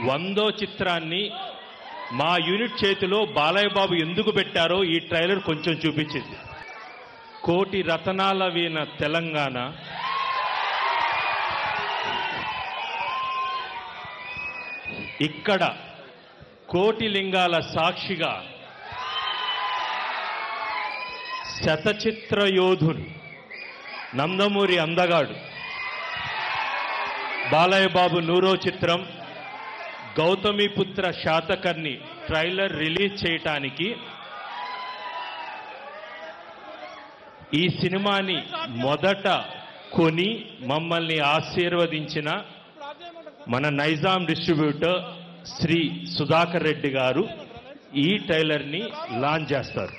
100వ చిత్రాన్ని మా యూనిట్ చేతిలో బాలయ్య బాబు ఎందుకు పెట్టారో ఈ ట్రైలర్ కొంచెం చూపించింది. కోటి రతనాల వీణ తెలంగాణ, ఇక్కడ కోటి లింగాల సాక్షిగా శతచిత్ర యోధుడు నందమూరి అందగాడు బాలయ్య బాబు 100వ చిత్రం గౌతమిపుత్ర శాతకర్ణి ట్రైలర్ రిలీజ్ చేయటానికి ఈ సినిమాని మొదట కొని మమ్మల్ని ఆశీర్వదించిన మన నైజాం డిస్ట్రిబ్యూటర్ శ్రీ సుధాకర్ రెడ్డి గారు ఈ ట్రైలర్ని లాంచ్ చేస్తారు.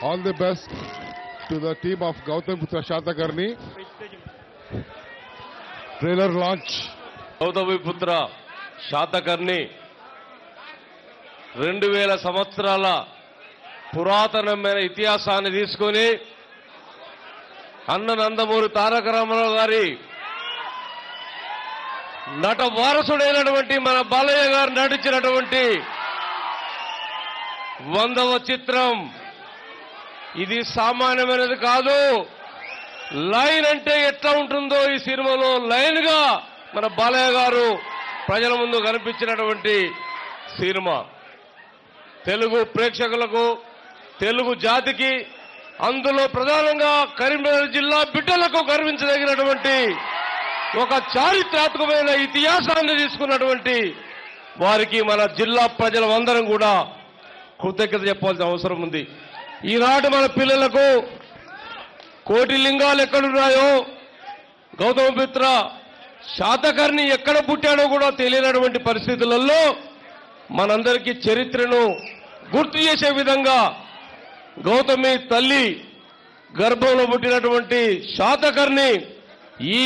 All the best to the team of Gautamiputra Satakarni. Trailer launch. Gautamiputra Satakarni 2000 సంవత్సరాల పురాతనమైన ఇతిహాసాన్ని తీసుకొని అన్న నందమూరి తారక రామారావు గారి నట వారసుడైనటువంటి మన బాలయ్య గారు నటించినటువంటి 100వ చిత్రం. ఇది సామాన్యమైనది కాదు. లైన్ అంటే ఎట్లా ఉంటుందో ఈ సినిమాలో లైన్ గా మన బాలయ్య గారు ప్రజల ముందు కనిపించినటువంటి సినిమా. తెలుగు ప్రేక్షకులకు, తెలుగు జాతికి, అందులో ప్రధానంగా కరీంనగర్ జిల్లా బిడ్డలకు గర్వించదగినటువంటి ఒక చారిత్రాత్మకమైన ఇతిహాసాన్ని తీసుకున్నటువంటి వారికి మన జిల్లా ప్రజలందరం కూడా కృతజ్ఞత చెప్పాల్సిన అవసరం ఉంది. ఈనాడు మన పిల్లలకు కోటి లింగాలు ఎక్కడున్నాయో, గౌతమిపుత్ర శాతకర్ణి ఎక్కడ పుట్టాడో కూడా తెలియనటువంటి పరిస్థితులలో మనందరికీ చరిత్రను గుర్తు చేసే విధంగా గౌతమి తల్లి గర్భంలో పుట్టినటువంటి శాతకర్ణి ఈ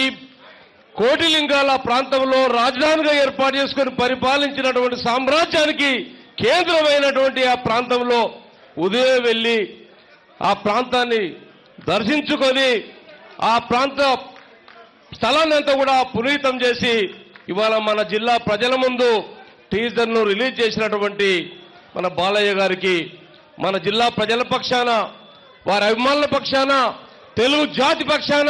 కోటిలింగాల ప్రాంతంలో రాజధానిగా ఏర్పాటు చేసుకుని పరిపాలించినటువంటి సామ్రాజ్యానికి కేంద్రమైనటువంటి ఆ ప్రాంతంలో ఉదయం వెళ్లి ఆ ప్రాంతాన్ని దర్శించుకొని ఆ ప్రాంత స్థలాన్ని అంతా కూడా పునీతం చేసి ఇవాళ మన జిల్లా ప్రజల ముందు టీజర్ను రిలీజ్ చేసినటువంటి మన బాలయ్య గారికి మన జిల్లా ప్రజల పక్షాన, వారి అభిమానుల పక్షాన, తెలుగు జాతి పక్షాన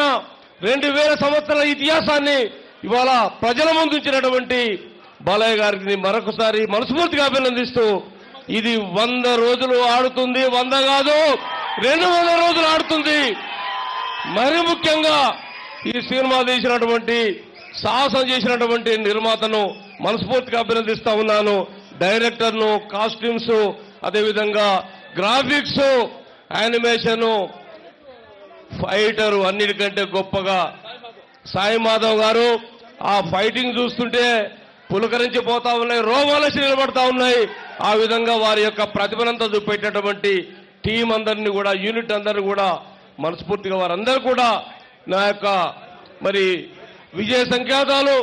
2000 సంవత్సరాల ఇతిహాసాన్ని ఇవాళ ప్రజల ముందు ఉంచినటువంటి బాలయ్య గారికి మరొకసారి మనస్ఫూర్తిగా అభినందిస్తూ, ఇది 100 రోజులు ఆడుతుంది, 100 కాదు 200 రోజులు ఆడుతుంది. మరి ముఖ్యంగా ఈ సినిమా తీసినటువంటి, సాహసం చేసినటువంటి నిర్మాతను మనస్ఫూర్తిగా అభినందిస్తా ఉన్నాను. డైరెక్టర్ను, కాస్ట్యూమ్స్, అదేవిధంగా గ్రాఫిక్స్, యానిమేషన్, ఫైటరు అన్నిటికంటే గొప్పగా సాయి మాధవ్ గారు. ఆ ఫైటింగ్ చూస్తుంటే పులకరించిపోతా ఉన్నాయి, రోమాలసి నిలబడతా ఉన్నాయి. ఆ విధంగా వారి యొక్క ప్రతిభనంతా చూపెట్టినటువంటి టీం అందరినీ కూడా, యూనిట్ అందరినీ కూడా మనస్ఫూర్తిగా వారందరూ కూడా నా యొక్క మరి విజయ సంకేతాలు,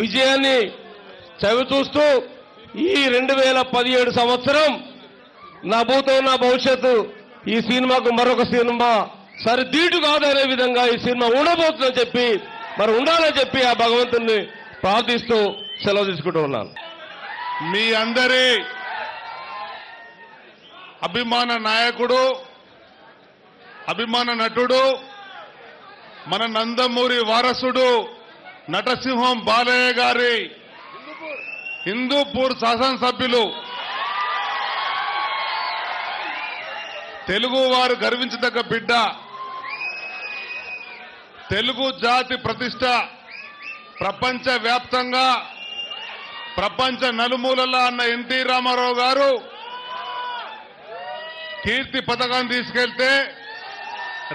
విజయాన్ని చవిచూస్తూ ఈ 2017 సంవత్సరం నా భూతం నా భవిష్యత్తు ఈ సినిమాకు మరొక సినిమా సరిదీటు కాదనే విధంగా ఈ సినిమా ఉండబోతుందని చెప్పి, మరి ఉండాలని చెప్పి ఆ భగవంతుని ప్రార్థిస్తూ సెలవు తీసుకుంటూ ఉన్నాను. మీ అందరి అభిమాన నాయకుడు, అభిమాన నటుడు, మన నందమూరి వారసుడు నటసింహం బాలయ్య గారి హిందూపూర్ శాసనసభ్యులు, తెలుగు వారు గర్వించదగ్గ బిడ్డ, తెలుగు జాతి ప్రతిష్ట ప్రపంచ వ్యాప్తంగా, ప్రపంచ నలుమూలలా అన్న ఎన్టీ రామారావు గారు కీర్తి పథకాన్ని తీసుకెళ్తే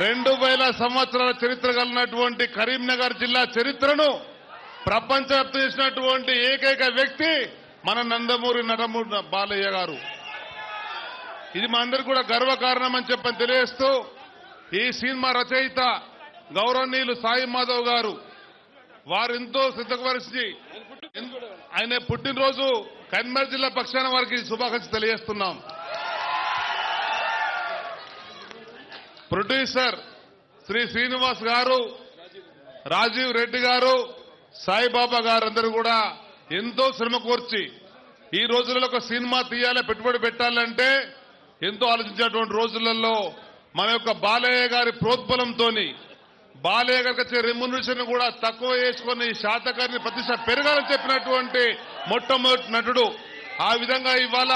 2000 సంవత్సరాల చరిత్ర కలిగినటువంటి కరీంనగర్ జిల్లా చరిత్రను ప్రపంచవ్యాప్తం చేసినటువంటి ఏకైక వ్యక్తి మన నందమూరి నటమూరి బాలయ్య గారు. ఇది మా అందరికీ కూడా గర్వకారణం అని చెప్పని తెలియజేస్తూ, ఈ సినిమా రచయిత గౌరవనీయులు సాయి మాధవ్ గారు వారు ఎంతో సిద్ధపరిచి ఆయన పుట్టినరోజు కరీంనగర్ జిల్లా పక్షాన వారికి శుభాకాంక్షలు తెలియజేస్తున్నాం. ప్రొడ్యూసర్ శ్రీ శ్రీనివాస్ గారు, రాజీవ్ రెడ్డి గారు, సాయిబాబా గారు అందరూ కూడా ఎంతో శ్రమ కోర్చి ఈ రోజులలో ఒక సినిమా తీయాలి, పెట్టుబడి పెట్టాలంటే ఎంతో ఆలోచించినటువంటి రోజులలో మన యొక్క బాలయ్య గారి ప్రోద్బలంతో బాలయ్య గారికి వచ్చే రెమ్యునరేషన్ కూడా తక్కువ చేసుకుని శాతకారిని ప్రతిష్ట పెరగాలని చెప్పినటువంటి మొట్టమొదటి నటుడు. ఆ విధంగా ఇవాళ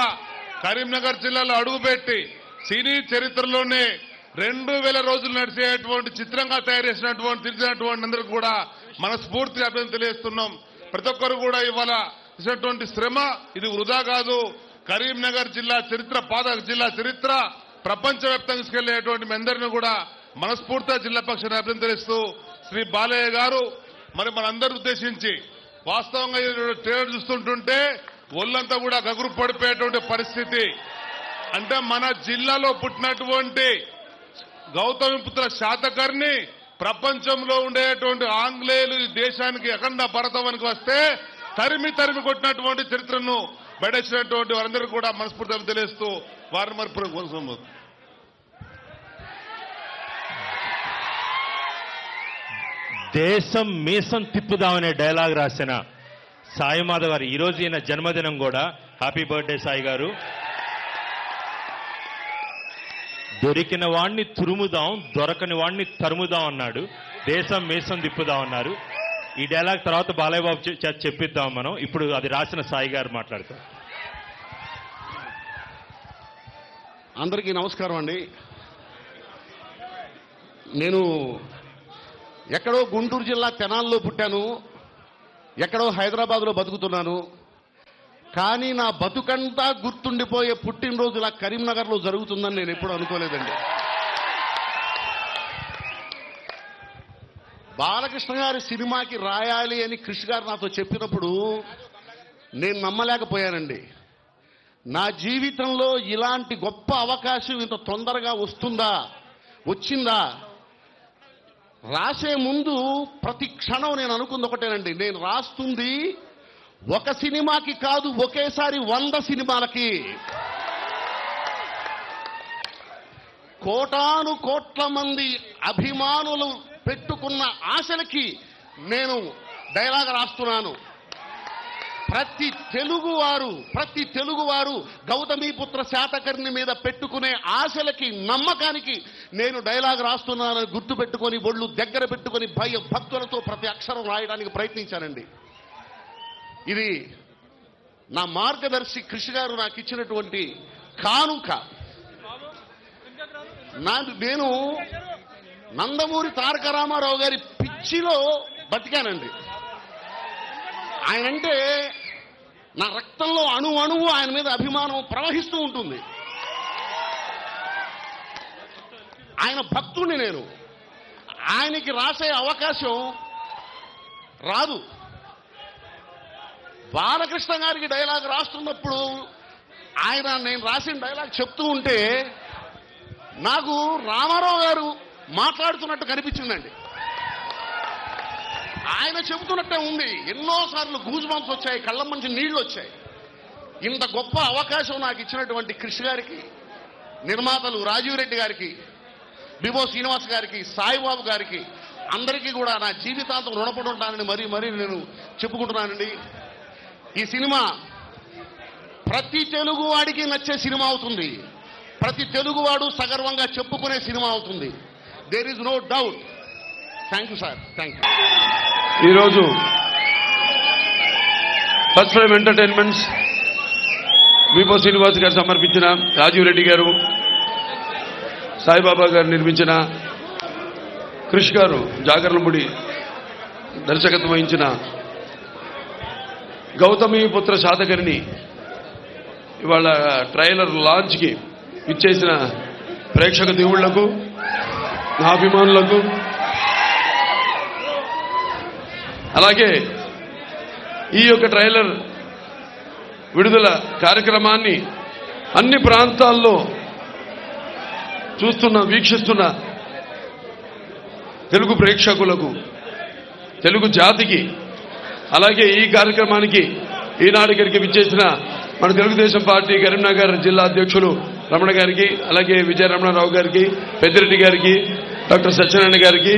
కరీంనగర్ జిల్లాలో అడుగుపెట్టి సినీ చరిత్రలోనే 2000 రోజులు నడిచేటువంటి చిత్రంగా తయారు చేసినటువంటి తీర్చినటువంటి అందరికీ కూడా మనస్ఫూర్తిగా అభినందన తెలియజేస్తున్నాం. ప్రతి ఒక్కరు కూడా ఇవాళ చేసినటువంటి శ్రమ ఇది వృధా కాదు. కరీంనగర్ జిల్లా చరిత్ర, పాత జిల్లా చరిత్ర ప్రపంచవ్యాప్తంగా తీసుకెళ్లేటువంటి మీ అందరినీ కూడా మనస్ఫూర్తిగా జిల్లా పక్షాన్ని అభినందన తెలుస్తూ శ్రీ బాలయ్య గారు మరి మనందరిని ఉద్దేశించి వాస్తవంగా ట్రైలర్ చూస్తుంటుంటే ఒళ్ళంతా కూడా గగురు పడిపోయేటువంటి పరిస్థితి. అంటే మన జిల్లాలో పుట్టినటువంటి గౌతమిపుత్ర శాతకర్ణి ప్రపంచంలో ఉండేటువంటి ఆంగ్లేయులు ఈ దేశానికి అఖండ భారతావనికి వస్తే తరిమి కొట్టినటువంటి చరిత్రను బయటచ్చినటువంటి వారందరూ కూడా మనస్ఫూర్తిగా తెలియస్తూ వారిని మరి దేశం మీసం తిప్పుదామనే డైలాగ్ రాసిన సాయి మాధవ్ గారు ఈరోజు ఈయన జన్మదినం కూడా. హ్యాపీ బర్త్డే సాయి గారు. దొరికిన వాణ్ణి తురుముదాం, దొరకని వాణ్ణి తరుముదాం అన్నాడు. దేశం మీసం తిప్పుదాం అన్నారు. ఈ డైలాగ్ తర్వాత బాలయ్య బాబు చెప్పిద్దాం మనం. ఇప్పుడు అది రాసిన సాయి గారు మాట్లాడతారు. అందరికీ నమస్కారం అండి. నేను ఎక్కడో గుంటూరు జిల్లా తెనాల్లో పుట్టాను, ఎక్కడో హైదరాబాద్లో బతుకుతున్నాను. కానీ నా బతుకంతా గుర్తుండిపోయే పుట్టినరోజు ఇలా కరీంనగర్లో జరుగుతుందని నేను ఎప్పుడు అనుకోలేదండి. బాలకృష్ణ గారి సినిమాకి రాయాలి అని కృష్ణ గారు నాతో చెప్పినప్పుడు నేను నమ్మలేకపోయానండి. నా జీవితంలో ఇలాంటి గొప్ప అవకాశం ఇంత తొందరగా వచ్చిందా? రాసే ముందు ప్రతి క్షణం నేను అనుకుంది ఒకటేనండి, నేను రాస్తుంది ఒక సినిమాకి కాదు, ఒకేసారి 100 సినిమాలకి. కోటాను కోట్ల మంది అభిమానులు పెట్టుకున్న ఆశలకి నేను డైలాగ్ రాస్తున్నాను. ప్రతి తెలుగువారు గౌతమిపుత్ర శాతకర్ణి మీద పెట్టుకునే ఆశలకి, నమ్మకానికి నేను డైలాగ్ రాస్తున్నానని గుర్తుపెట్టుకొని ఒళ్ళు దగ్గర పెట్టుకొని భక్తులతో ప్రతి అక్షరం రాయడానికి ప్రయత్నించానండి. ఇది నా మార్గదర్శి కృషి గారు నాకు ఇచ్చినటువంటి కానుక. నేను నందమూరి తారక రామారావు గారి పిచ్చిలో బతికానండి. ఆయనంటే నా రక్తంలో అణువు ఆయన మీద అభిమానం ప్రవహిస్తూ ఉంటుంది. ఆయన భక్తుడిని నేను. ఆయనకి రాసే అవకాశం రాదు. బాలకృష్ణ గారికి డైలాగ్ రాస్తున్నప్పుడు నేను రాసిన డైలాగ్ చెప్తూ ఉంటే నాకు రామారావు గారు మాట్లాడుతున్నట్టు కనిపించిందండి. ఆయన చెబుతున్నట్టే ఉంది. ఎన్నోసార్లు గూజ్ బంప్స్ వచ్చాయి, కళ్ళ మంచి నీళ్లు వచ్చాయి. ఇంత గొప్ప అవకాశం నాకు ఇచ్చినటువంటి కృష్ణ గారికి, నిర్మాతలు రాజీవ్ రెడ్డి గారికి, బిబో శ్రీనివాస్ గారికి, సాయిబాబు గారికి, అందరికీ కూడా నా జీవితాంతం రుణపడి ఉంటానని మరీ నేను చెప్పుకుంటున్నానండి. ఈ సినిమా ప్రతి తెలుగువాడికి నచ్చే సినిమా అవుతుంది. ప్రతి తెలుగువాడు సగర్వంగా చెప్పుకునే సినిమా అవుతుంది. There is no doubt. Thank you sir. Thank you. ఈరోజు first frame entertainments Bibo Srinivas గారు సమర్పించిన, రాజీవ్ రెడ్డి గారు, సాయిబాబా గారు నిర్మించిన, కృష్ గారు జాగర్లముడి దర్శకత్వం వహించిన గౌతమిపుత్ర శాతకర్ణి ఇవాళ ట్రైలర్ లాంచ్కి ఇచ్చేసిన ప్రేక్షక దేవుళ్లకు, నా అభిమానులకు, అలాగే ఈ యొక్క ట్రైలర్ విడుదల కార్యక్రమాన్ని అన్ని ప్రాంతాల్లో వీక్షిస్తున్న తెలుగు ప్రేక్షకులకు, తెలుగు జాతికి, అలాగే ఈ కార్యక్రమానికి ఈనాడు ఇక్కడికి విచ్చేసిన మన తెలుగుదేశం పార్టీ కరీంనగర్ జిల్లా అధ్యక్షులు రమణ గారికి, అలాగే విజయ రమణారావు గారికి, పెద్దిరెడ్డి గారికి, డాక్టర్ సత్యనారాయణ గారికి,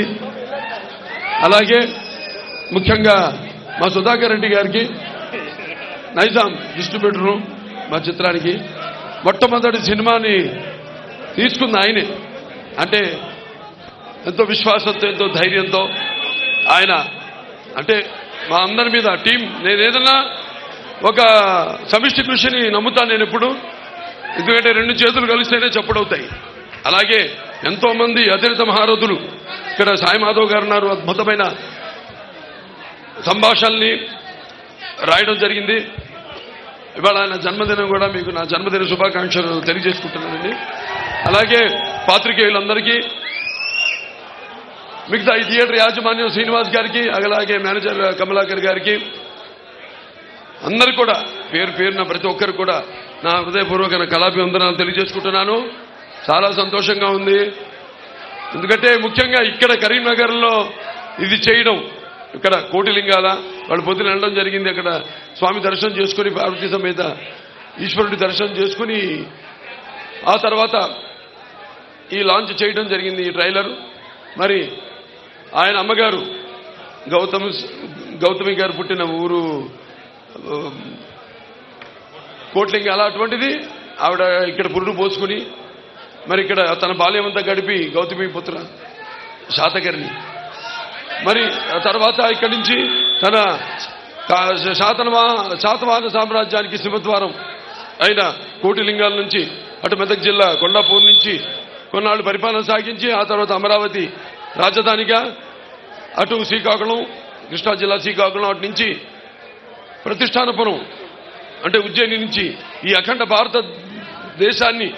అలాగే ముఖ్యంగా మా సుధాకర్ రెడ్డి గారికి, నైజాం డిస్ట్రిబ్యూటరు మా చిత్రానికి. మొట్టమొదటి సినిమాని తీసుకుంది ఆయనే. అంటే ఎంతో విశ్వాసంతో ఎంతో ధైర్యంతో ఆయన అంటే మా అందరి మీద టీం. నేను ఏదన్నా ఒక సమిష్టి కృషిని నమ్ముతాను నేను ఎప్పుడు. ఎందుకంటే రెండు చేతులు కలిస్తేనే చప్పుడవుతాయి. అలాగే ఎంతో మంది అతిరిత మహారథులు ఇక్కడ సాయి మాధవ్ గారు ఉన్నారు. అద్భుతమైన సంభాషణల్ని రాయడం జరిగింది. ఇవాళ ఆయన జన్మదినం కూడా మీకు నా జన్మదిన శుభాకాంక్షలు తెలియజేసుకుంటున్నానండి. అలాగే పాత్రికేయులందరికీ, మిగతా ఈ థియేటర్ యాజమాన్యం శ్రీనివాస్ గారికి, అలాగే మేనేజర్ కమలాకర్ గారికి, అందరు కూడా పేరు పేరున ప్రతి ఒక్కరు కూడా నా హృదయపూర్వక కళాభివందనాలు తెలియజేసుకుంటున్నాను. చాలా సంతోషంగా ఉంది. ఎందుకంటే ముఖ్యంగా ఇక్కడ కరీంనగర్లో ఇది చేయడం, ఇక్కడ కోటిలింగాల వాళ్ళు పొద్దున వెళ్ళడం జరిగింది. అక్కడ స్వామి దర్శనం చేసుకుని పార్వతీ సమేత ఈశ్వరుడి దర్శనం చేసుకుని ఆ తర్వాత ఈ లాంచ్ చేయడం జరిగింది. ఈ ట్రైలర్ మరి ఆయన అమ్మగారు గౌతమి గారు పుట్టిన ఊరు కోట్లింగాల. అటువంటిది ఆవిడ ఇక్కడ పురుడు పోసుకుని మరి ఇక్కడ తన బాల్యమంతా గడిపి గౌతమి పుత్ర శాతకర్ణి. మరి తర్వాత ఇక్కడి నుంచి తన శాతవాహన సామ్రాజ్యానికి సింహద్వారం అయిన కోటిలింగాల నుంచి అటు మెదక్ జిల్లా కొండాపూర్ నుంచి కొన్నాళ్ళు పరిపాలన సాగించి ఆ తర్వాత అమరావతి రాజధానిగా, అటు శ్రీకాకుళం కృష్ణా జిల్లా శ్రీకాకుళం, అటు నుంచి ప్రతిష్టానపురం అంటే ఉజ్జయిని నుంచి ఈ అఖండ భారతదేశాన్ని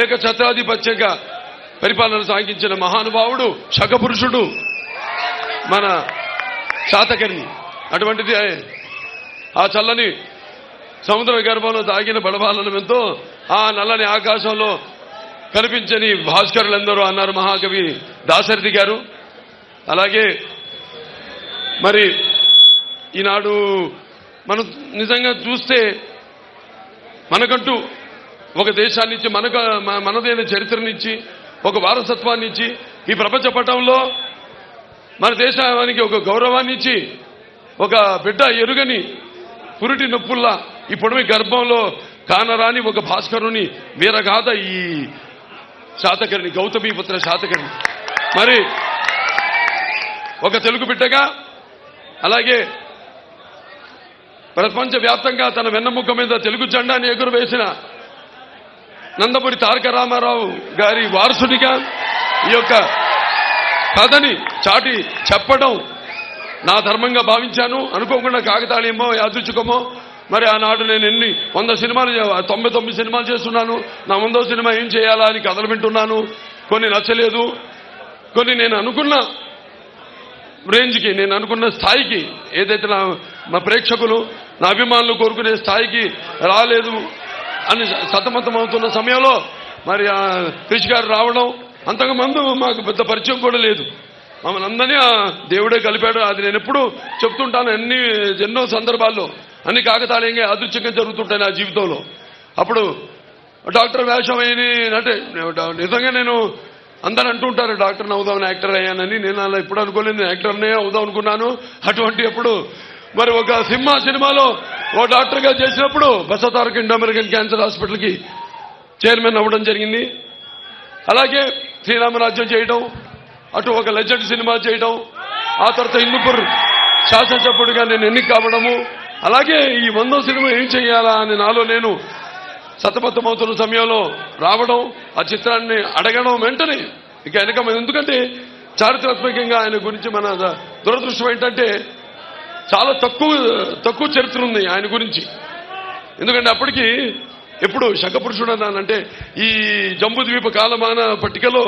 ఏకఛత్రాధిపత్యంగా పరిపాలన సాగించిన మహానుభావుడు, శకపురుషుడు మన శాతకర్ణి. అటువంటిది ఆ చల్లని సముద్ర గర్భంలో దాగిన బడబాలను ఎంతో ఆ నల్లని ఆకాశంలో కనిపించని భాస్కరులందరూ అన్నారు మహాకవి దాశరథి గారు. అలాగే మరి ఈనాడు మనం నిజంగా చూస్తే మనకంటూ ఒక దేశాన్ని ఇచ్చి మనదైన చరిత్రనిచ్చి ఒక వారసత్వాన్ని ఇచ్చి ఈ ప్రపంచ పటంలో మన దేశానికి ఒక గౌరవాన్ని ఇచ్చి ఒక బిడ్డ ఎరుగని పురిటి నొప్పుల్లా ఈ పొడవి గర్భంలో కానరాని ఒక భాస్కరుని వీరగాథ ఈ శాతకర్ణి, గౌతమీపుత్ర శాతకర్ణి. మరి ఒక తెలుగు బిడ్డగా అలాగే ప్రపంచవ్యాప్తంగా తన వెన్నెముక మీద తెలుగు జెండాని ఎగురవేసిన నందమూరి తారక రామారావు గారి వారసునిగా ఈ యొక్క కథని చాటి చెప్పడం నా ధర్మంగా భావించాను. అనుకోకుండా కాకతాళీయమో యాదృచ్ఛికమో మరి ఆనాడు నేను 100 సినిమాలు 99 సినిమాలు చేస్తున్నాను. నా 100వ సినిమా ఏం చేయాలా అని కథలు వింటున్నాను. కొన్ని నచ్చలేదు, కొన్ని నేను అనుకున్న రేంజ్కి, నేను అనుకున్న స్థాయికి, ఏదైతే నా ప్రేక్షకులు నా అభిమానులు కోరుకునే స్థాయికి రాలేదు అని సతమతమవుతున్న సమయంలో మరి క్రిష్ గారు రావడం, అంతకుముందు మాకు పెద్ద పరిచయం కూడా లేదు. మమ్మల్ని అందరినీ దేవుడే కలిపాడు. అది నేను ఎప్పుడు చెప్తుంటాను. ఎన్నో సందర్భాల్లో అన్ని కాకతాళీయంగా అదృశ్యంగా జరుగుతుంటాయి నా జీవితంలో. అప్పుడు డాక్టర్ వేషం అంటే నిజంగా నేను అందరూ అంటుంటారు డాక్టర్ని అవుదామని, యాక్టర్ అయ్యానని. నేను అలా ఎప్పుడు అనుకోలేదు, యాక్టర్నే అవుదాం అనుకున్నాను. అటువంటి అప్పుడు మరి ఒక సినిమాలో ఓ డాక్టర్గా చేసినప్పుడు బసతారక ఇండో అమెరికన్ క్యాన్సర్ హాస్పిటల్కి చైర్మన్ అవ్వడం జరిగింది. అలాగే శ్రీరామరాజ్యం చేయడం, అటు ఒక లెజెండ్ సినిమా చేయడం, ఆ తర్వాత హిందూపూర్ శాసనసభ్యుడిగా నేను ఎన్నిక కావడము, అలాగే ఈ 100వ సినిమా ఏం చేయాలా అని నాలో నేను సతమతమవుతున్న సమయంలో రావడం, ఆ చిత్రాన్ని అడగడం వెంటనే ఇక వెనక. ఎందుకంటే చారిత్రాత్మకంగా ఆయన గురించి మన దురదృష్టం ఏంటంటే చాలా తక్కువ చరిత్ర ఉంది ఆయన గురించి. ఎందుకంటే అప్పటికి ఎప్పుడు శకపురుషుడు అన్నానంటే ఈ జంబూద్వీప కాలమాన పట్టికలో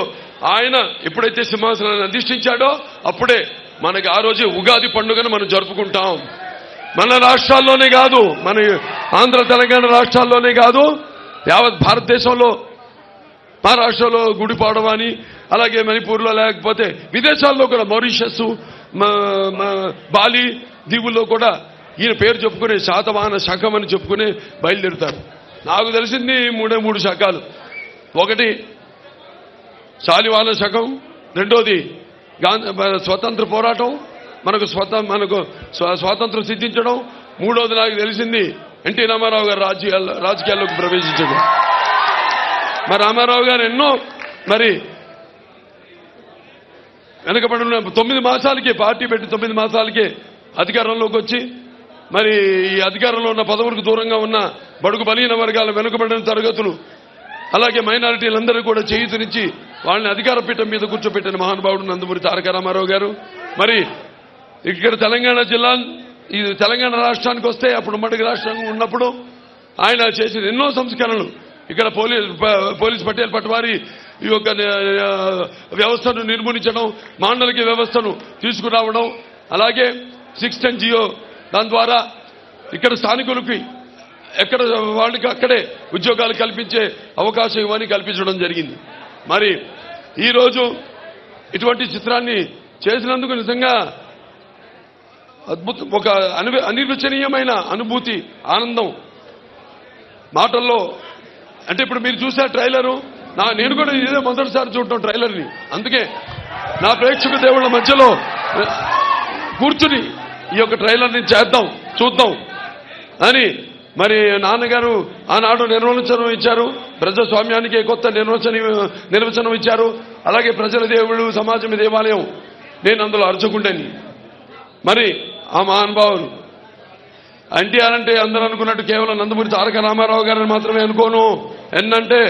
ఆయన ఎప్పుడైతే సింహాసనాన్ని అధిష్ఠించాడో అప్పుడే మనకి ఆ రోజే ఉగాది పండుగను మనం జరుపుకుంటాం. మన రాష్ట్రాల్లోనే కాదు, మన ఆంధ్ర తెలంగాణ రాష్ట్రాల్లోనే కాదు, యావత్ భారతదేశంలో మహారాష్ట్రలో గుడిపాడవ అని, అలాగే మణిపూర్లో, లేకపోతే విదేశాల్లో కూడా మారిషస్, బాలి దీవుల్లో కూడా ఈయన పేరు చెప్పుకునే శాతవాహన శకం అని చెప్పుకునే బయలుదేరుతారు. నాకు తెలిసింది 3 శకాలు. ఒకటి శాలివాహన శకం, రెండోది స్వతంత్ర పోరాటం, మనకు స్వాతంత్రం సిద్ధించడం, మూడోది నాకు తెలిసింది ఎన్టీ రామారావు గారు రాజకీయాల్లోకి ప్రవేశించడం. మరి రామారావు గారు ఎన్నో మరి వెనకబడిన 9 మాసాలకే పార్టీ పెట్టి 9 మాసాలకే అధికారంలోకి వచ్చి మరి ఈ అధికారంలో ఉన్న పదవులకు దూరంగా ఉన్న బడుగు బలహీన వర్గాల వెనుకబడిన తరగతులు అలాగే మైనారిటీలందరూ కూడా చేయూతనిచ్చి వాళ్ళని అధికార పీఠం మీద కూర్చోబెట్టిన మహానుభావుడు నందమూరి తారక రామారావు గారు. మరి ఇక్కడ తెలంగాణ జిల్లా ఈ తెలంగాణ రాష్ట్రానికి వస్తే అప్పుడు ఉమ్మడి రాష్ట్రంగా ఉన్నప్పుడు ఆయన చేసిన ఎన్నో సంస్కరణలు. ఇక్కడ పోలీస్ పటేల్ పట్వారీ ఈ యొక్క వ్యవస్థను నిర్మూలించడం, మాండలిక వ్యవస్థను తీసుకురావడం, అలాగే 610 జియో దాని ద్వారా ఇక్కడ స్థానికులకి ఎక్కడ వాళ్ళకి అక్కడే ఉద్యోగాలు కల్పించే అవకాశం ఇవన్నీ కల్పించడం జరిగింది. మరి ఈరోజు ఇటువంటి చిత్రాన్ని చేసినందుకు నిజంగా అద్భుతం, ఒక అనిర్వచనీయమైన అనుభూతి, ఆనందం మాటల్లో. అంటే ఇప్పుడు మీరు చూసే ట్రైలరు నేను కూడా ఇదే మొదటిసారి చూడటం ట్రైలర్ని. అందుకే నా ప్రేక్షక దేవుళ్ళ మధ్యలో కూర్చుని ఈ యొక్క ట్రైలర్ని చూద్దాం అని మరి నాన్నగారు ఆనాడు నిర్వచనం ఇచ్చారు. ప్రజాస్వామ్యానికి కొత్త నిర్వచనం ఇచ్చారు. అలాగే ప్రజల దేవుడు, సమాజం దేవాలయం, నేను అందులో అర్చకుండని. మరి ఆ మహానుభావులు ఎన్టీఆర్ అంటే అందరూ అనుకున్నట్టు కేవలం నందమూరి తారక రామారావు గారిని మాత్రమే అనుకోను. ఎన్నంటే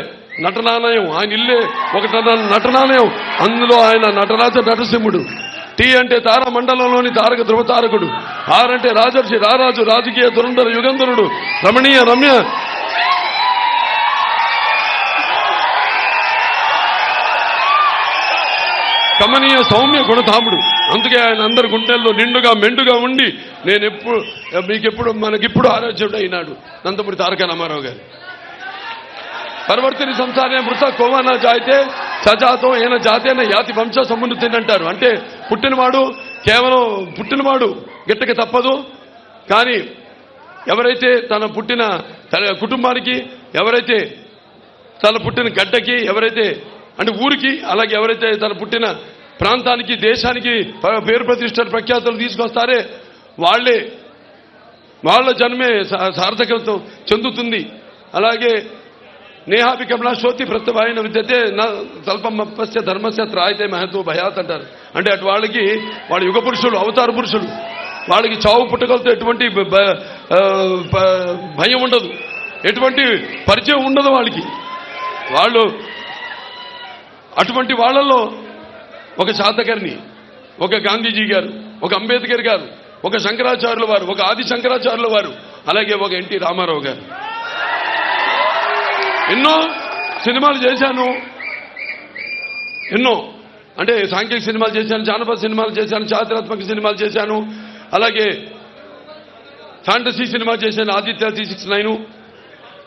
నటనాలయం, ఆయన ఇల్లే ఒక నటనాలయం. అందులో ఆయన నటరాజ నరసింహుడు. టీ అంటే తార మండలంలోని తారక ధ్రువతారకుడు. ఆర్ అంటే రాజర్షి, రారాజు, రాజకీయ దురంధర యుగంధరుడు, రమణీయ రమ్య కమనీయ సౌమ్య గుణధాముడు. అందుకే ఆయన అందరి గుండెల్లో నిండుగా మెండుగా ఉండి మనకిప్పుడు ఆరాధ్యుడు అయినాడు నందమూరి తారక రామారావు గారు. పరివర్తని సంసారే మృత కోవన జాయితే సజాతో ఏన జాతేన యాతి వంశ సమున్నతి అంటారు. అంటే కేవలం పుట్టినవాడు గిట్టక తప్పదు. కానీ ఎవరైతే తన పుట్టిన కుటుంబానికి, ఎవరైతే తన పుట్టిన గడ్డకి, ఎవరైతే అంటే ఊరికి, అలాగే ఎవరైతే తన పుట్టిన ప్రాంతానికి, దేశానికి పేరు ప్రతిష్టలు ప్రఖ్యాతులు తీసుకొస్తారే వాళ్ళ జన్మే సార్థకత చెందుతుంది. అలాగే నేహాపి కమలా శోతి ప్రత్యవాయన విద్యతే స్వల్పమస్య ధర్మస్య త్రాయితే మహత్వ భయాత్ అంటారు. అంటే అటు వాళ్ళకి వాళ్ళ యుగ పురుషులు, అవతార పురుషులు, వాళ్ళకి చావు పుట్టగలతో ఎటువంటి భయం ఉండదు, ఎటువంటి పరిచయం ఉండదు వాళ్ళకి. వాళ్ళు అటువంటి వాళ్ళల్లో ఒక శాతకర్ణి, ఒక గాంధీజీ గారు, ఒక అంబేద్కర్ గారు, ఒక శంకరాచార్యుల వారు, ఒక ఆది శంకరాచార్యుల వారు, అలాగే ఒక ఎన్టీ రామారావు గారు. ఎన్నో సినిమాలు చేశాను, ఎన్నో అంటే సాంఘిక సినిమాలు చేశాను, జానపద సినిమాలు చేశాను, చారిత్రాత్మక సినిమాలు చేశాను, అలాగే ఫ్యాంటసీ సినిమా చేశాను, ఆదిత్య 369,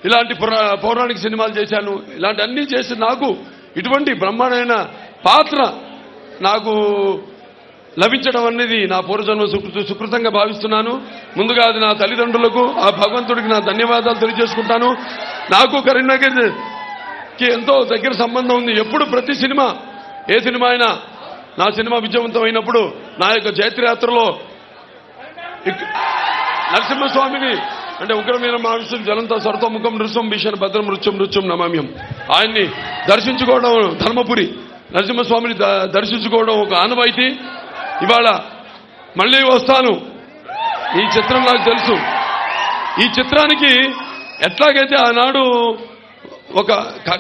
ఇలాంటి పౌరాణిక సినిమాలు చేశాను. ఇలాంటి అన్నీ చేసి నాకు ఇటువంటి బ్రహ్మాండమైన పాత్ర నాకు లభించడం అనేది నా పూర్వజన్మ సుకృతంగా భావిస్తున్నాను. ముందుగా అది నా తల్లిదండ్రులకు, ఆ భగవంతుడికి నా ధన్యవాదాలు తెలియజేసుకుంటాను. నాకు కరీంనగర్కి ఎంతో దగ్గర సంబంధం ఉంది. ఎప్పుడు ప్రతి సినిమా, ఏ సినిమా అయినా, నా సినిమా విజయవంతం అయినప్పుడు నా యొక్క జైత్రయాత్రలో నరసింహస్వామిని, అంటే ఉగ్రమీన మహర్షి జలంతో సర్వముఖం నృత్యం భీషణ భద్రం నృత్యం నమామ్యం, ఆయన్ని దర్శించుకోవడం, ధర్మపురి నరసింహస్వామిని దర్శించుకోవడం ఒక ఆనవాయితీ. ఇవాళ మళ్ళీ వస్తాను. ఈ చిత్రం నాకు తెలుసు. ఈ చిత్రానికి ఎట్లాగైతే ఆనాడు ఒక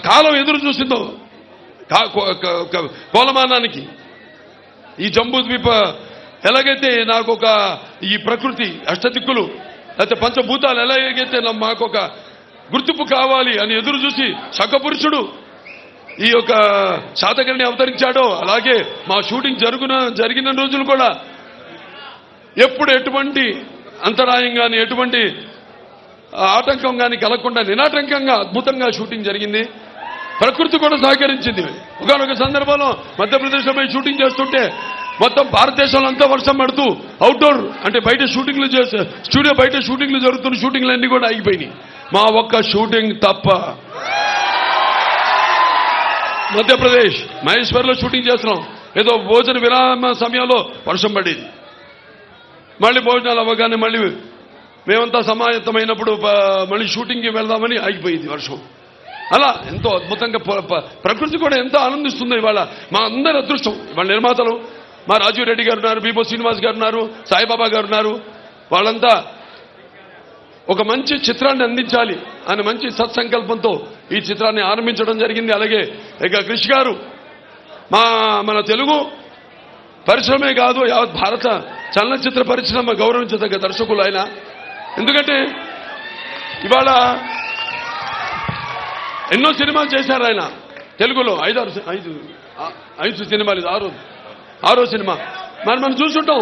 కాలం ఎదురు చూసిందో కోలమానానికి, ఈ జంబూ ద్వీప ఎలాగైతే నాకు ఒక ఈ ప్రకృతి, అష్టదిక్కులు, లేకపోతే పంచభూతాలు ఎలాగైతే మాకు ఒక గుర్తింపు కావాలి అని ఎదురు చూసి శకపురుషుడు ఈ యొక్క శాతకర్ణి అవతరించాడో, అలాగే మా షూటింగ్ జరిగిన రోజులు కూడా ఎప్పుడు ఎటువంటి అంతరాయం కానీ, ఎటువంటి ఆటంకం కానీ కలగకుండా నిరాటంకంగా అద్భుతంగా షూటింగ్ జరిగింది. ప్రకృతి కూడా సహకరించింది. ఒకనొక సందర్భంలో మధ్యప్రదేశ్లో పోయి షూటింగ్ చేస్తుంటే మొత్తం భారతదేశంలో అంతా వర్షం పడుతూ అవుట్డోర్ అంటే బయట షూటింగ్లు స్టూడియో బయట షూటింగ్లు జరుగుతున్న షూటింగ్లు అన్ని కూడా ఆగిపోయినాయి. మా ఒక్క షూటింగ్ తప్ప. మధ్యప్రదేశ్ మహేశ్వర్లో షూటింగ్ చేస్తున్నాం. ఏదో భోజన విరామ సమయంలో వర్షం పడేది. మళ్ళీ భోజనాలు అవ్వగానే మళ్ళీ మేమంతా సమాయత్తమైనప్పుడు మళ్ళీ షూటింగ్కి వెళ్దామని ఆగిపోయింది వర్షం. అలా ఎంతో అద్భుతంగా ప్రకృతి కూడా ఎంతో ఆనందిస్తుంది. ఇవాళ మా అందరి అదృష్టం. ఇవాళ నిర్మాతలు మా రాజీవ్ రెడ్డి గారు ఉన్నారు, బీబో శ్రీనివాస్ గారు ఉన్నారు, సాయిబాబా గారు ఉన్నారు. వాళ్ళంతా ఒక మంచి చిత్రాన్ని అందించాలి అని మంచి సత్సంకల్పంతో ఈ చిత్రాన్ని ఆరంభించడం జరిగింది. అలాగే ఇక కృషి గారు మన తెలుగు పరిశ్రమే కాదు, యావత్ భారత చలనచిత్ర పరిశ్రమ గౌరవించదగ్గ దర్శకులు ఆయన. ఎందుకంటే ఇవాళ ఎన్నో సినిమాలు చేశారు ఆయన తెలుగులో. ఐదు సినిమాలు, ఇది ఆరో సినిమా. మనం చూసుంటాం.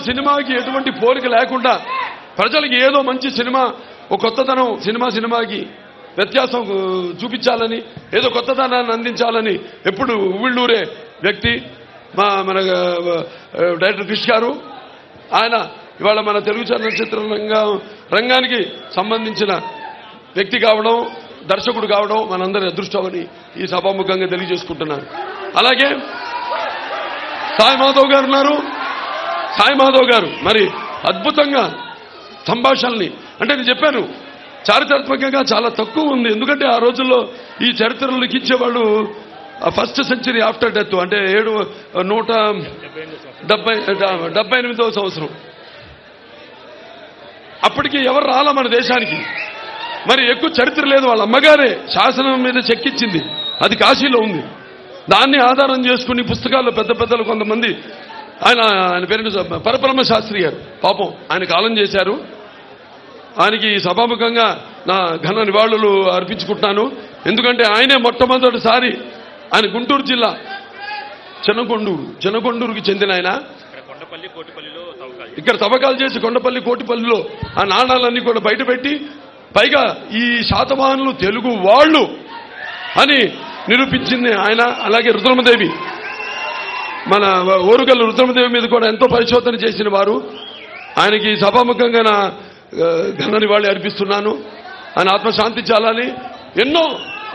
సినిమాకి ఎటువంటి పోలిక లేకుండా ప్రజలకి ఏదో మంచి సినిమా, ఒక కొత్తదనం, సినిమాకి వ్యత్యాసం చూపించాలని, ఏదో కొత్తదనాన్ని అందించాలని ఎప్పుడు ఉవ్విళ్ళూరే వ్యక్తి మన డైరెక్టర్ కృషి గారు. ఆయన ఇవాళ మన తెలుగు చలనచిత్ర రంగానికి సంబంధించిన వ్యక్తి కావడం, దర్శకుడు కావడం మనందరి అదృష్టమని ఈ సభాముఖంగా తెలియజేసుకుంటున్నాను. అలాగే సాయి మాధవ్ గారు ఉన్నారు. సాయి మాధవ్ గారు మరి అద్భుతంగా సంభాషణల్ని, అంటే నేను చెప్పాను చారిత్రాత్మకంగా చాలా తక్కువ ఉంది. ఎందుకంటే ఆ రోజుల్లో ఈ చరిత్రలు లిఖించేవాళ్ళు ఫస్ట్ సెంచరీ ఆఫ్టర్ డెత్, అంటే 178వ సంవత్సరం. అప్పటికి ఎవరు రాలా మన దేశానికి. మరి ఎక్కువ చరిత్ర లేదు. వాళ్ళ అమ్మగారే శాసనం మీద చెక్కించింది, అది కాశీలో ఉంది. దాన్ని ఆధారం చేసుకుని పుస్తకాల్లో పెద్దలు కొంతమంది, ఆయన పేరు పరబ్రహ్మ శాస్త్రి గారు, పాపం ఆయన కాలం చేశారు. ఆయనకి సభాముఖంగా నా ఘన నివాళులు అర్పించుకుంటున్నాను. ఎందుకంటే ఆయనే మొట్టమొదటిసారి, ఆయన గుంటూరు జిల్లా చిన్నకొండూరుకి చెందిన ఆయన. ఇక్కడ తవ్వకాలు చేసి కొండపల్లి కోటిపల్లిలో ఆ నాణాలన్నీ కూడా బయటపెట్టి, పైగా ఈ శాతవాహనులు తెలుగు వాళ్ళు అని నిరూపించింది ఆయన. అలాగే రుద్రమదేవి, మన ఓరుగల్లు రుద్రమదేవి మీద కూడా ఎంతో పరిశోధన చేసిన వారు. ఆయనకి సభాముఖంగా నా ఘన నివాళి అర్పిస్తున్నాను. ఆయన ఆత్మశాంతించాలని. ఎన్నో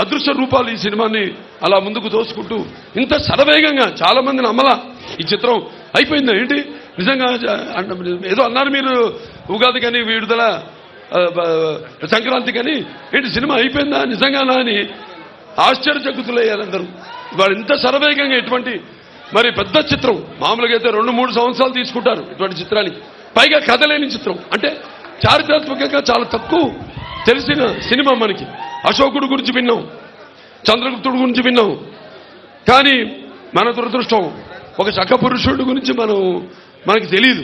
అదృశ్య రూపాలు ఈ సినిమాని అలా ముందుకు తోసుకుంటూ ఇంత శరవేగంగా చాలా మంది నమ్మలా ఈ చిత్రం అయిపోయింది. ఏంటి నిజంగా ఏదో అన్నారు మీరు, ఉగాది కానీ విడుదల సంక్రాంతి కానీ, ఏంటి సినిమా అయిపోయిందా నిజంగానా అని ఆశ్చర్యచకితులయ్యారు అందరూ. వాళ్ళు ఇంత శరవేగంగా ఎటువంటి మరి పెద్ద చిత్రం, మామూలుగా అయితే 2-3 సంవత్సరాలు తీసుకుంటారు ఇటువంటి చిత్రానికి, పైగా కథ లేని చిత్రం, అంటే చారిత్రాత్మకంగా చాలా తక్కువ తెలిసిన సినిమా. మనకి అశోకుడు గురించి విన్నాం, చంద్రగుప్తుడు గురించి విన్నాం, కానీ మన దురదృష్టం ఒక చక్క పురుషుడి గురించి మనకి తెలియదు.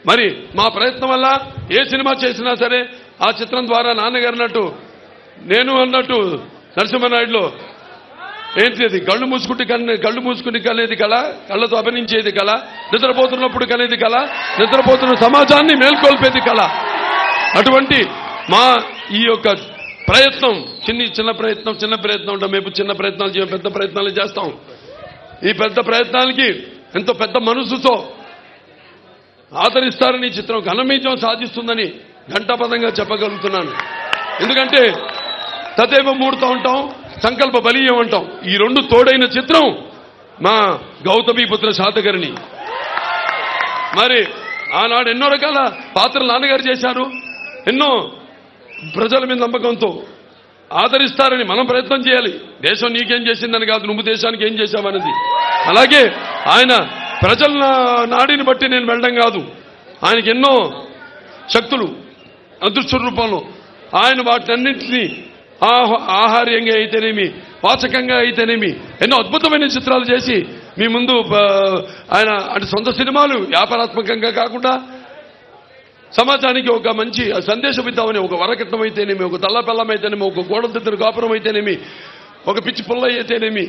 మరి మా ప్రయత్నం వల్ల ఏ సినిమా చేసినా సరే ఆ చిత్రం ద్వారా నాన్నగారు అన్నట్టు, నేను అన్నట్టు నరసింహనాయుడులో ఏంటి అది, కళ్ళు మూసుకుని కనేది కళ, కళ్ళతో అభినయించేది కళ, నిద్రపోతున్నప్పుడు కనేది కళ, నిద్రపోతున్న సమాజాన్ని మేల్కొల్పేది కళ. అటువంటి మా ఈ యొక్క ప్రయత్నం చిన్న ప్రయత్నం ఉంటాం. మేము చిన్న ప్రయత్నాలు చేయం, పెద్ద ప్రయత్నాలు చేస్తాం. ఈ పెద్ద ప్రయత్నాలకి ఎంతో పెద్ద మనసుతో ఆదరిస్తారని చిత్రం ఘనమీజం సాధిస్తుందని ఘంటాపదంగా చెప్పగలుగుతున్నాను. ఎందుకంటే తదేవ మూడుతూ ఉంటాం, సంకల్ప బలీయం అంటాం. ఈ రెండు తోడైన చిత్రం మా గౌతమీపుత్ర శాతకర్ణి. మరి ఆనాడు ఎన్నో రకాల పాత్రలు నాన్నగారు చేశారు. ఎన్నో ప్రజల మీద నమ్మకంతో ఆదరిస్తారని మనం ప్రయత్నం చేయాలి. దేశం నీకేం చేసిందని కాదు, నువ్వు దేశానికి ఏం చేశావన్నది. అలాగే ఆయన ప్రజల నాడిని బట్టి నేను వెళ్ళడం కాదు, ఆయనకి ఎన్నో శక్తులు అదృష్ట రూపంలో ఆయన వాటినన్నింటినీ ఆహార్యంగా అయితేనేమి, వాచకంగా అయితేనేమి ఎన్నో అద్భుతమైన చిత్రాలు చేసి మీ ముందు ఆయన అంటే సొంత సినిమాలు వ్యాపారాత్మకంగా కాకుండా సమాజానికి ఒక మంచి సందేశం ఇద్దామని, ఒక వరకట్నం అయితేనేమి, ఒక తల్లపెల్లం అయితేనేమి, ఒక గోడదిద్దరు కాపురం అయితేనేమి, ఒక పిచ్చి పుల్ల అయితేనేమి,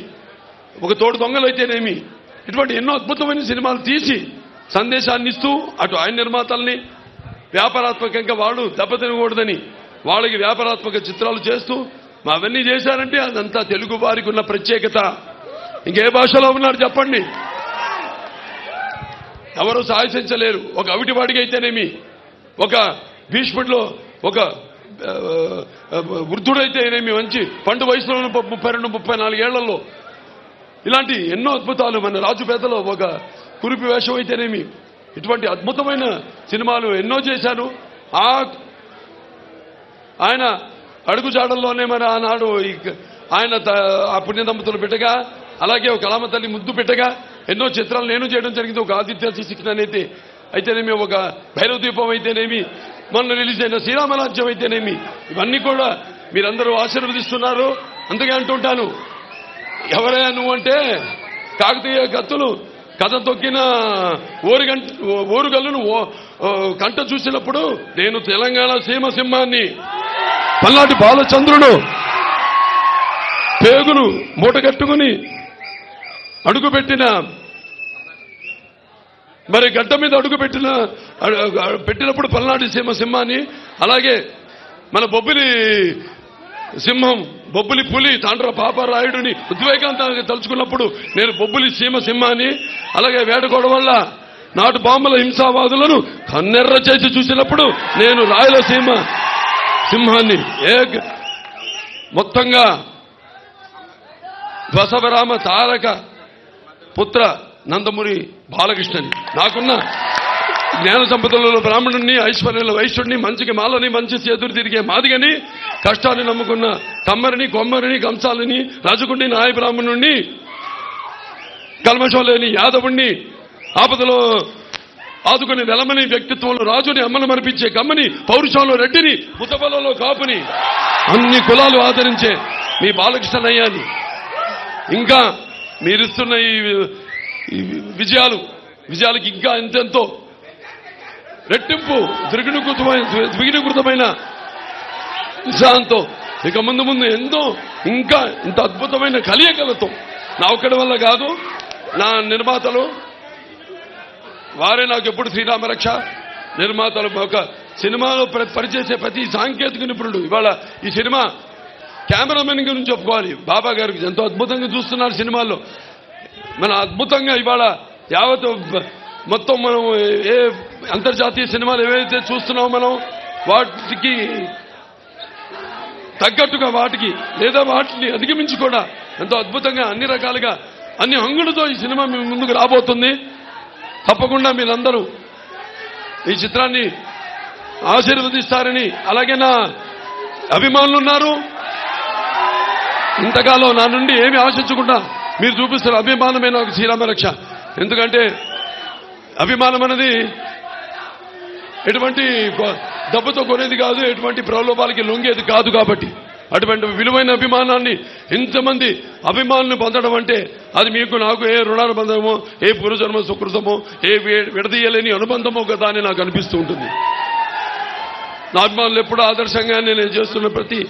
ఒక తోడు దొంగలు అయితేనేమి, ఇటువంటి ఎన్నో అద్భుతమైన సినిమాలు తీసి సందేశాన్ని ఇస్తూ అటు ఆయన నిర్మాతల్ని వ్యాపారాత్మకంగా వాళ్ళు దెబ్బతినకూడదని వాళ్ళకి వ్యాపారాత్మక చిత్రాలు చేస్తూ అవన్నీ చేశారంటే అదంతా తెలుగు వారికి ఉన్న ప్రత్యేకత. ఇంకే భాషలో ఉన్నారు చెప్పండి, ఎవరు సాహసించలేరు. ఒక అవిటివాడికి అయితేనేమి, ఒక భీష్ముడిలో ఒక వృద్ధుడైతేనేమి, మంచి పండు వయసులో 32-34 ఏళ్లలో ఇలాంటి ఎన్నో అద్భుతాలు. మన రాజుపేదలో ఒక కురిపి వేషం అయితేనేమి, ఇటువంటి అద్భుతమైన సినిమాలు ఎన్నో చేశారు. ఆయన అడుగుజాడల్లోనే మరి ఆనాడు ఆయన ఆ పుణ్యదంపతులు పెట్టగా, అలాగే ఒక కళామ తల్లి ముద్దు పెట్టగా ఎన్నో చిత్రాలు నేను చేయడం జరిగింది. ఒక ఆదిత్య శిక్షణ అయితేనేమి, ఒక భైరవ దీపం అయితేనేమి, మొన్న రిలీజ్ అయిన శ్రీరామరాజ్యం అయితేనేమి, ఇవన్నీ కూడా మీరందరూ ఆశీర్వదిస్తున్నారు. అందుకే అంటుంటాను, ఎవరైనా నువ్వంటే కాకతీయ కత్తులు కథ తొక్కిన ఓరుగల్లును కంట చూసినప్పుడు నేను తెలంగాణ సీమ సింహాన్ని, పల్నాటి బాలచంద్రుడు పేగులు మూటగట్టుకుని అడుగుపెట్టిన, మరి గడ్డ మీద అడుగు పెట్టినప్పుడు పల్నాటి సీమ సింహాన్ని, అలాగే మన బొబ్బిలి సింహం, బొబ్బిలి పులి తాండ్ర పాపరాయుడిని ఉద్వేగాంతానికి తలుచుకున్నప్పుడు నేను బొబ్బిలి సీమ సింహాన్ని, అలాగే వేటకోడ వల్ల నాటు బాంబుల హింసావాదులను కన్నెర్ర చేసి చూసినప్పుడు నేను రాయలసీమ సింహాన్ని. మొత్తంగా బసవరామ తారక పుత్ర నందమూరి బాలకృష్ణని, నాకున్న జ్ఞాన సంపదలలో బ్రాహ్మణుణ్ణి, ఐశ్వర్యంలో వైశ్యుడిని, మంచికి మాలని, మంచి చేతులు తిరిగే మాదిగని, కష్టాన్ని నమ్ముకున్న కమ్మరిని, కొమ్మరిని, కంసాలని, రాజుకుండి నాయ బ్రాహ్మణుణ్ణి, కల్మషం లేని యాదవుణ్ణి, ఆపదలో ఆదుకుని వెలమని, వ్యక్తిత్వంలో రాజుని, అమ్మను మరిపించే కమ్మని, పౌరుషంలో రెడ్డిని, ముతబలలో కాపుని, అన్ని కులాలు ఆదరించే మీ బాలకృష్ణయ్యాని, ఇంకా మీరిస్తున్న ఈ విజయాలకి ఇంకా ఎంతెంతో రెట్టింపు ద్విగుణీకృతమైన ఉత్సాహంతో ఇక ముందు ఎంతో ఇంకా ఇంత అద్భుతమైన కలియకలతో, నా ఒక్కడి వల్ల కాదు, నా నిర్మాతలు వారే నాకు ఎప్పుడు శ్రీరామరక్ష నిర్మాతలు. ఒక సినిమాలో పనిచేసే ప్రతి సాంకేతిక నిపుణుడు, ఇవాళ ఈ సినిమా కెమెరామెన్ గురించి చెప్పుకోవాలి, బాబా గారికి ఎంతో అద్భుతంగా చూస్తున్నారు సినిమాల్లో. మన అద్భుతంగా ఇవాళ యావత్ మొత్తం మనం ఏ అంతర్జాతీయ సినిమాలు ఏవైతే చూస్తున్నామో మనం వాటికి తగ్గట్టుగా వాటికి లేదా వాటిని అధిగమించి కూడా ఎంతో అద్భుతంగా అన్ని రకాలుగా అన్ని హంగులతో ఈ సినిమా మీ ముందుకు రాబోతుంది. తప్పకుండా మీరందరూ ఈ చిత్రాన్ని ఆశీర్వదిస్తారని, అలాగే నా అభిమానులు ఉన్నారు, ఇంతకాలం నా నుండి ఏమి ఆశించకుండా మీరు చూపిస్తున్న అభిమానమే నాకు శ్రీరామరక్ష. ఎందుకంటే అభిమానం అనేది ఎటువంటి డబ్బుతో కొనేది కాదు, ఎటువంటి ప్రలోభాలకి లొంగేది కాదు. కాబట్టి అటువంటి విలువైన అభిమానాన్ని ఇంతమంది అభిమానులు పొందడం అంటే అది మీకు నాకు ఏ రుణానుబంధమో, ఏ పూర్వజన్మ సుకృతమో, ఏ విడదీయలేని అనుబంధమో కదా అని నాకు అనిపిస్తూ ఉంటుంది. నా అభిమానులు ఎప్పుడూ ఆదర్శంగా నేను చేస్తున్న ప్రతి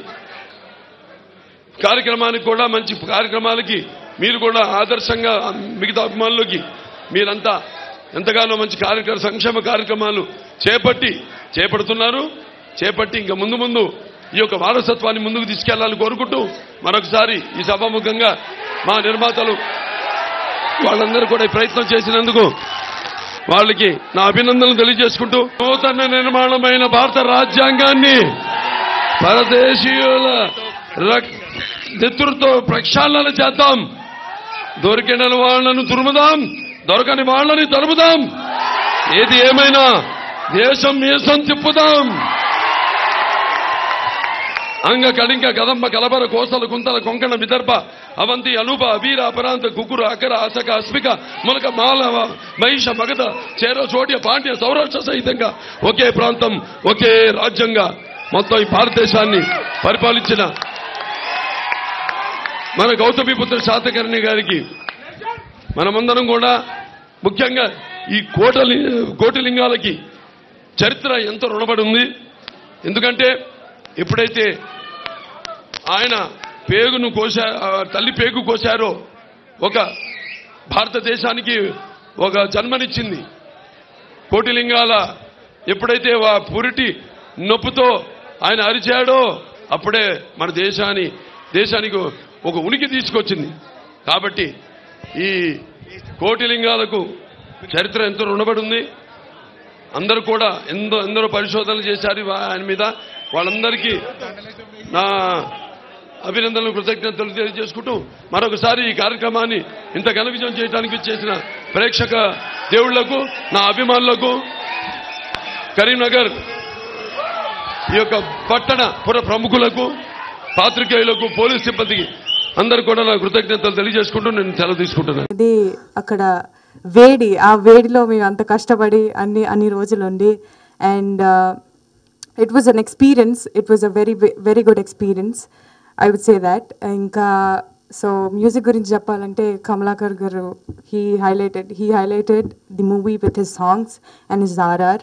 కార్యక్రమానికి కూడా, మంచి కార్యక్రమాలకి మీరు కూడా ఆదర్శంగా మిగతా అభిమానులకి మీరంతా ఎంతగానో మంచి సంక్షేమ కార్యక్రమాలు చేపడుతున్నారు. చేపట్టి ఇంకా ముందు ఈ యొక్క వారసత్వాన్ని ముందుకు తీసుకెళ్లాలని కోరుకుంటూ మరొకసారి ఈ సభాముఖంగా మా నిర్మాతలు వాళ్ళందరూ కూడా ప్రయత్నం చేసినందుకు వాళ్ళకి నా అభినందనలు తెలియజేసుకుంటూ, నూతన నిర్మాణమైన భారత రాజ్యాంగాన్ని పరదేశీయుల నెతృత్వ ప్రక్షాళన చేద్దాం, దొరికిన వాళ్ళను తురుముదాం, దొరకని వాళ్ళని తరుముదాం, ఏది ఏమైనా దేశం మీసం తిప్పుదాం. అంగ కళింగ కదంబ కలబర కోసల కుంతల కొంకణ విదర్భ అవంతి అనూప అబీర అపరాంత కుకుర అకర అసక అస్మిక ములక మాలవ మహిష మగధ చేర చోట్య పాండ్య సౌరాష్ట్ర సహితంగా ఒకే ప్రాంతం ఒకే రాజ్యంగా మొత్తం ఈ భారతదేశాన్ని పరిపాలించిన మన గౌతమిపుత్ర శాతకర్ణి గారికి మనమందరం కూడా ముఖ్యంగా ఈ కోటిలింగాలకి చరిత్ర ఎంతో రుణపడి ఉంది. ఎందుకంటే ఎప్పుడైతే ఆయన తల్లి పేగు కోశారో ఒక భారతదేశానికి ఒక జన్మనిచ్చింది. కోటిలింగాల ఎప్పుడైతే పురిటి నొప్పుతో ఆయన అరిచాడో అప్పుడే మన దేశానికి ఒక ఉనికి తీసుకొచ్చింది. కాబట్టి ఈ కోటిలింగాలకు చరిత్ర ఎంతో రుణపడి ఉంది. అందరూ కూడా ఎందరో పరిశోధనలు చేశారు ఆయన మీద. వాళ్ళందరికీ నా అభినందనలు, కృతజ్ఞతలు తెలియజేసుకుంటూ మరొకసారి ఈ కార్యక్రమాన్ని ఇంత ఘన విజయం చేయడానికి చేసిన ప్రేక్షక దేవుళ్లకు, నా అభిమానులకు, కరీంనగర్ ఈ యొక్క పట్టణ పుర ప్రముఖులకు, పాత్రికేయులకు, పోలీస్ సిబ్బందికి అందరు కూడా నా కృతజ్ఞతలు తెలియజేసుకుంటూ నేను సెలవు తీసుకుంటున్నాను. ఇది అక్కడ వేడి, ఆ వేడిలో మేము అంత కష్టపడి అన్ని రోజులు ఉండి, and it was an experience. It was a very good experience, I would say that. ఇంకా సో మ్యూజిక్ గురించి చెప్పాలంటే కమలాకర్ గారు, he highlighted the movie with his songs and his RR.